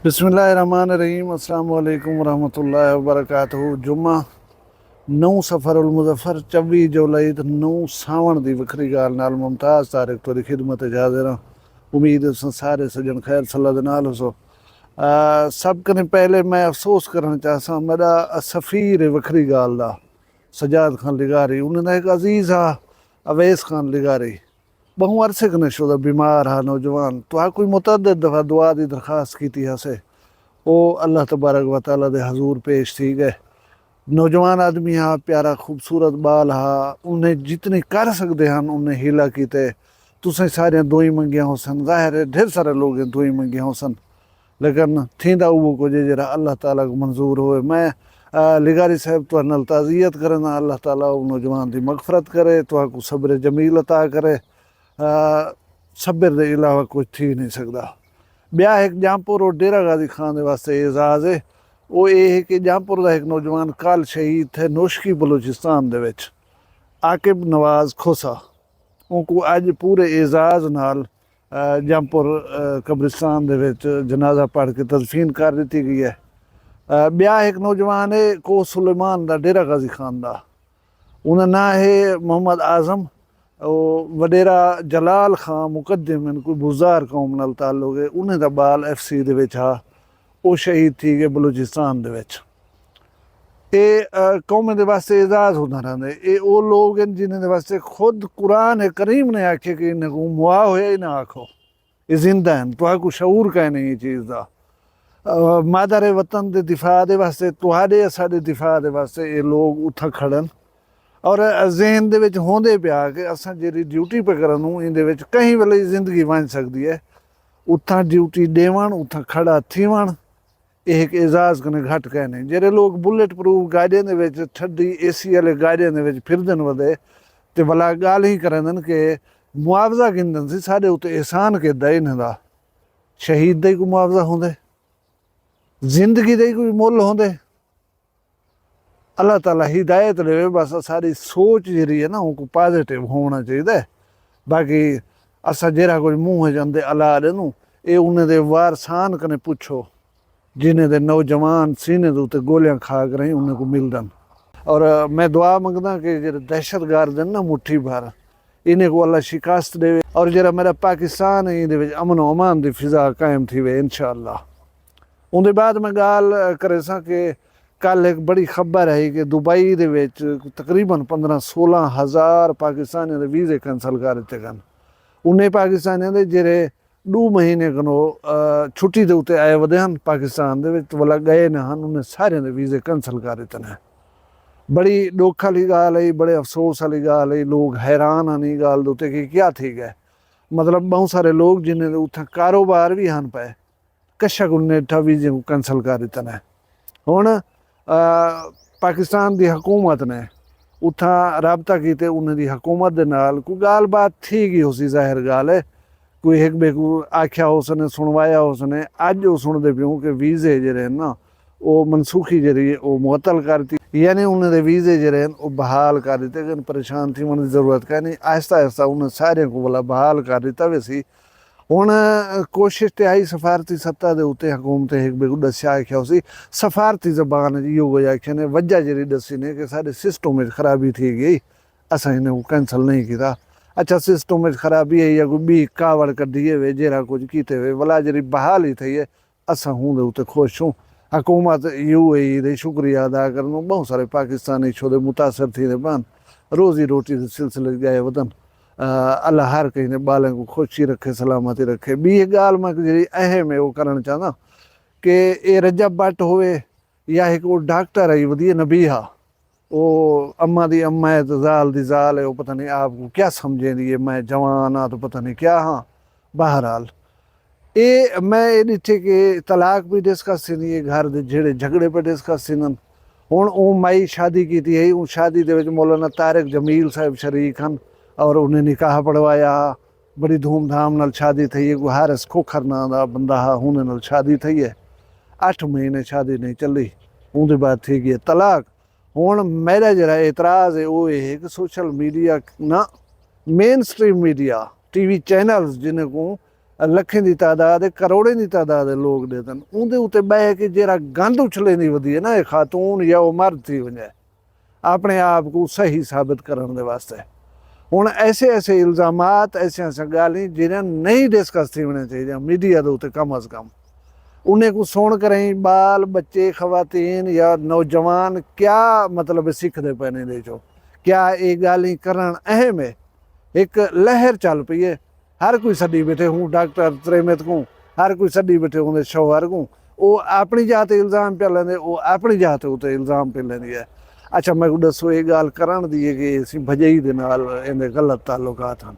बिस्मिल्लाहिर्रहमानिर्रहीम अस्सलाम वालेकुम वरहमतुल्लाहि वबरकातुहू जुम्मा 9 सफ़रुल मुज़फ़्फ़र 24 जुलाई 9 सावण दी वखरी गाल नाल मुमताज़ तारिक तोरी खिदमत हाज़िर हां। उम्मीद है सारे सजन खैर सल्ला दे नाल हुसो। सब कने पहले मैं अफसोस करना चाहसा मेरा सफ़ीर वखरी गाल दा सजाद खान लिगारी उन्हें एक अजीज़ हा अवैस खान लिगारी बहु अरसे कने शुदा बीमार हा नौजवान तो कोई मुतअद्दिद दफ़ा दुआ दी दरखास्त की हसे वो अल्लाह तबारक व तआला दे हजूर पेश थी गए। नौजवान आदमी हा प्यारा खूबसूरत बाल हा उन्हें जितनी कर सकते हैं उन्हें हीला किते तुसें सारियां दुई मंगियां होसन ज़ाहिर है ढेर सारे लोग दुई मंगियां होसन लेकिन थींदा उहो कुछ जरा अल्लाह ताला को मंजूर होए। मैं लिगारी साहब तो नल ताज़ियत करना अल्लाह ताला नौजवान की मगफरत करे तो को सब्र जमील अता करे। सब्र के अलावा कुछ थी नहीं सकता। ब्याह एक जहाँपुर और डेरा गाजी खान के वास्ते एजाज है वो ये है कि जहाँपुर का एक नौजवान कल शहीद थे नोशकी बलूचिस्तान दे विच आकिब नवाज खोसा उनको अज पूरे एजाज नाल जहाँपुर कब्रिस्तान दे विच जनाजा पढ़ के तदफीन कर दी गई है। ब्याह एक नौजवान है को सुलेमान का डेरा गाजी खान का उन्हें ना है मोहम्मद आजम वडेरा जलाल खां मुकद्दम कोई बुजार कौम नाल ताल्लुक है उन्हें दा बाल FC दे विच हा वो शहीद थी गए बलूचिस्तान दे विच। कौमें दे वास्ते एजाज होंदा रहिंदा ये वो लोग हैं जिन्हें दे वास्ते खुद कुरान करीम ने आखे कि इन्हें को मुआ होया ही ना आखो ये जिंदा हैं तो को शऊर का नहीं ये चीज़ दा। मादर वतन दे दिफा दे वास्ते तुहाडे साडे दिफा दे वास्ते ये लोग उठा खड़न और जहन दे विच होंदे पिया कि असां जेरी ड्यूटी पे करन इंदे विच कहीं वेले जिंदगी बन सकती है उथा ड्यूटी देवन उथा खड़ा थीवण एक एजाज कने घट कह नहीं। जेरे लोग बुलेट प्रूफ गाड़ियों दे विच ठड्डी AC वाले गाड़ियों दे विच फिरदन वदे ते भला गाल ही करन कि मुआवजा गिनदन सी साडे उत्ते एहसान किदा इन्हां दा शहीद दे कोई मुआवजा होंदे जिंदगी दे कोई मुल होंदे। अल्लाह ताला हिदायत देवे बस सारी सोच जी है ना उनको पॉजिटिव होना चाहिए। बाकी असा जरा कुछ मुँह जाते औलाद नू ये उन्हें दे वारसान कने पुछो जिन्हें दे नौजवान सीने दे उत्ते गोलियां खा कर उन्हें को मिलदन। और मैं दुआ मंगदा कि जो दहशत गर्द ना मुट्ठी भर इन्हें को अल्लाह शिकस्त देवे और जरा मेरा पाकिस्तान है ये अमन अमान की फिजा कायम थी वे इंशाअल्लाह। उनके बाद मैं गाल करे सा कि कल एक बड़ी खबर है कि दुबई दे विच तकरीबन 15-16 हज़ार पाकिस्तानियों के वीज़े कैंसल कर दिते गए। उन्हें पाकिस्तानियों के जेरे 2 महीने कनो छुट्टी के उत्ते आए वदे हैं पाकिस्तान दे विच वाला गए न हैं उन्हें सारे वीज़े कैंसल कर दिते हैं। बड़ी दुख वाली गाल है बड़े अफसोस वाली गाल है लोग हैरान हैं गाल उत्ते कि क्या थी गए मतलब बहुत सारे लोग जिन्हें उत्थे कारोबार भी हैं पे कशक उन्हें वीज़े को कैंसल कर दिते हैं। हुण पाकिस्तान की हुकूमत ने उथा रबता किते उन्हें दी हुकूमत दे नाल कोई गाल बात थी गई हो सी जाहिर गाल है कोई एक बे को आख्या उसने सुनवाया उसने अज वो सुनते प्यों कि वीज़े जरे ना वो मनसूखी जरी वो मुअत्तल करती यानी उन्हें दे वीज़े जरे वो बहाल कर दिते गए। परेशान थी उन्हें ज़रूरत का नहीं आहिस्ता आहिस्ता उन्हें सारे को वाला बहाल कर दिता वैसी हुण कोशिश तो आई सफारती सत्ता के उत्ते हुकूमत एक बे को दस्या आख्या उसी सफारती जबान इो कोई आख्या ने वजह जी दसी ने कि सारे सिस्टम में खराबी थी गई असा इन्हें को कैंसल नहीं किया। अच्छा सिस्टम में खराबी है या कोई बी कावड़ कढ़ी वे जरा कुछ किते वे भला जी बहाल ही थी है असा हूँ दे उत्ते खुश हूँ। हुकूमत UAE दे शुक्रिया अदा करनो बहुत सारे पाकिस्तानी छो मुतासर थी बन रोज़ी रोटी के सिलसिले गए वदन अल्लाह हर कहीं ने बालें को खुशी रखे सलामती रखे। बी गाल मैं जी अहम है वो करना चाहना कि ये रजब भट्ट होवे या एक वो डॉक्टर है वधिया नबी हा वो अम्मा दी अम्मा है तो जाल दी जाल है वो पता नहीं आपको क्या समझे दी है मैं जवान हाँ तो पता नहीं क्या हाँ। बहरहाल ये मैं ये डिठे कि तलाक भी डिस्कस थी है घर के जेड़े झगड़े पर डिस्कस थीन हुण वो माई शादी की थी है शादी के मौलाना तारिक जमील साहब शरीक हैं और उन्हें निकाह पढ़वाया बड़ी धूमधाम नाल शादी थी है। कोई हारिस खोखर नां दा बंदा हा उन्हें नाल शादी थी है 8 महीने शादी नहीं चली उनके बाद थी गई तलाक। हुण मेरा जरा एतराज़ है वो ये है कि सोशल मीडिया ना main stream media TV channels जिन्हें को ਲੱਖਾਂ ਦੀ ਤਾਦਾਦ ਕਰੋੜੇ ਦੀ ਤਾਦਾਦ ਲੋਕ ਦੇ ਤਨ ਉਹਦੇ ਉੱਤੇ ਬਹਿ ਕੇ ਜਿਹੜਾ ਗੰਦ ਉਛਲੇ ਨਹੀਂ ਵਧੀ ਹੈ ਨਾ ਇਹ ਖਾਤੂਨ ਜਾਂ ਉਹ ਮਰਦ थी वञे अपने आप को सही साबित करने के वास्ते। हुण ऐसे ऐसे इल्ज़ामात ऐसे ऐसे गाली जिन्हें नहीं डिस्कस थी होने चाहिए मीडिया के उत्ते कम अज़ कम उन्हें को सुन कर ही बाल बच्चे खवातीन या नौजवान क्या मतलब सीखते पे ने चो क्या ये गाली करन अहम है। एक लहर चल पई है हर कोई सदी बैठे हूँ डॉक्टर त्रेमित को हर कोई सदी बैठे होंगे शौहर को वो अपनी जात इल्ज़ाम पे लेंदे वो अपनी जात उत्ते इल्ज़ाम पे लेंदी है। अच्छा मैं दसो ये गल करन दी है कि असीं भजई दे नाल इहदे गलत ताल्लुकात हैं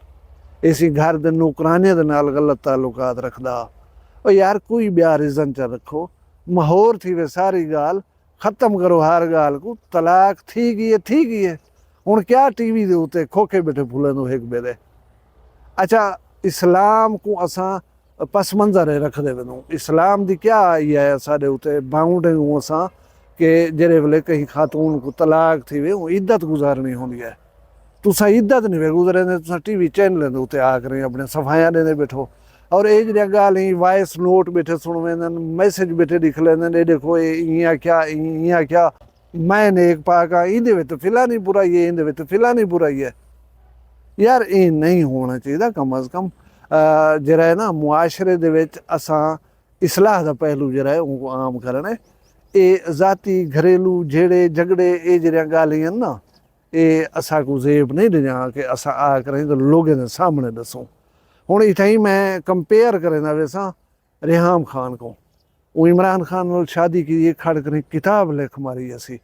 इसी घर दे नौकराने दे नाल गलत ताल्लुकात रखदा ओ यार कोई ब्याह रिजन च रखो माहौर थी वे सारी गाल ख़त्म करो हर गाल को तलाक थी गई है हुण क्या टीवी दे उत्ते खोखे बैठे फुलन एक बेदे। अच्छा इस्लाम को असां पस मंज़र रखदे वञूं इस्लाम दी क्या आई है साडे उत्ते बाउंडिंग असां कि जेरे वेले कहीं खातून को तलाक थी वे इद्दत गुजारनी होंदी है तुसा इद्दत नहीं वे गुजरे तुसा टीवी चैनल दे उत्ते आ कर अपने सफाइयां देंदे बैठो और ये जड़ियां गालीं वॉइस नोट बैठे सुन वेंदे मैसेज बैठे लिख लेंदे ये देखो इयां क्या मैंने एक पाका इहदे विच फिलानी बुराई है इहदे विच फिलानी बुराई है यार ये नहीं होना चाहिए कम अज़ कम जरा है ना मुआशरे दे विच असां इसलाह दा पहलू जरा है उनको आम करना ये जाती घरेलू झेड़े झगड़े ये जड़ियां गालियां ना ये असा को जेब नहीं ॾियां कि असा आ करें तो लोगों के सामने दसूं। हुण इथाई मैं कंपेयर करें वैसा रेहाम खान को वो इमरान खान नाल शादी की ये खड़ करें किताब लिख मारी असी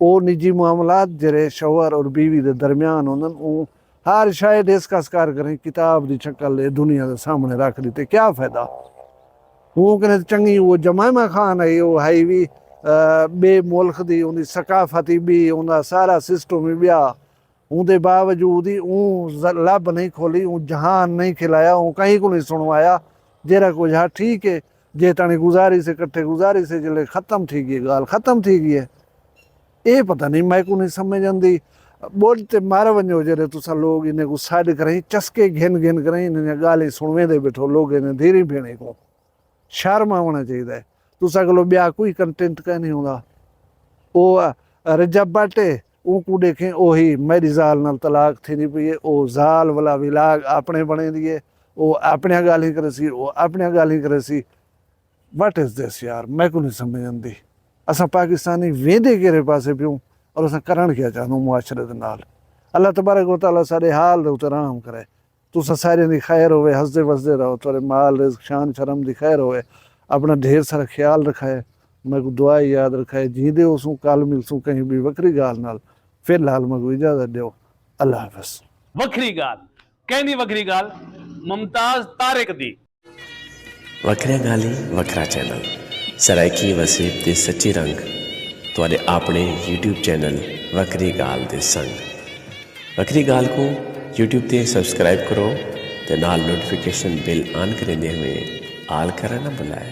वो निजी मामलात जड़े शौहर और बीवी के दरम्यान होंदन वो हर शायद डिस्कस करें किताब की शक्ल दुनिया के सामने रख दी क्या फ़ायदा। वो कहें चंगी वो जमाइमा खान आई वो है भी बे मुल्क दी उनकी सकाफत भी उनका सारा सिस्टम भी ब्या उनके बावजूद ही लब नहीं खोली जहान नहीं खिलाया कहीं को नहीं सुनवाया जरा कुछ हाँ ठीक है जे तानी गुजारी से कट्ठे गुजारी से जल्द ख़त्म थी गई गाल ख़त्म थी गई है ये पता नहीं मैं को नहीं समझ आती बोलते मार वजो जरे तुसा लोग इन्हें को साइड करें चस्के घिन करें इन्हें गाली सुनवे दे बैठो लोग इन्हें धीरे भेने को शर्म आना चाहिए तुसा को ब्याह कोई कंटेंट का नहीं होगा वो रजब बाटे उनको देखें वही मेरी जाल नाल तलाक थी नहीं पई है वो जाल वाला विलाग अपने बने दिए वो अपने गाली करे सी वो अपने गाली करे सी वट इज़ दिस यार मैं को नहीं समझ आती असा पाकिस्तानी वेंदे केरे पासे पियूं और असा करण क्या चाहूँ मुआशरे दे नाल अल्लाह तबारक व तआला सारे हाल दे उत्ते रहम करे तुसा सारे दी खैर होवे हसदे वसदे रहो थोड़े माल रिज़्क शान शर्म दी खैर होवे अपना ढेर सारा ख्याल रखाए मैं को दुआ याद रखाए जींदे उसू कल मिलसूँ कहीं भी वक्री गाल नाल फिलहाल मैं को इजाजत दो अल्लाह हाफ़िज़। वक्री गाल कहनी वक्री गाल मुमताज तारिक दी वखरिया गाली वखरा चैनल सराइकी वसीब ते सच्ची रंग तुहाडे अपने YouTube चैनल वक्री गाल दे संग वक्री गाल को YouTube ते सब्सक्राइब करो ते नाल नोटिफिकेशन बिल ऑन करेंदे हुए आल करना ना भुलाए।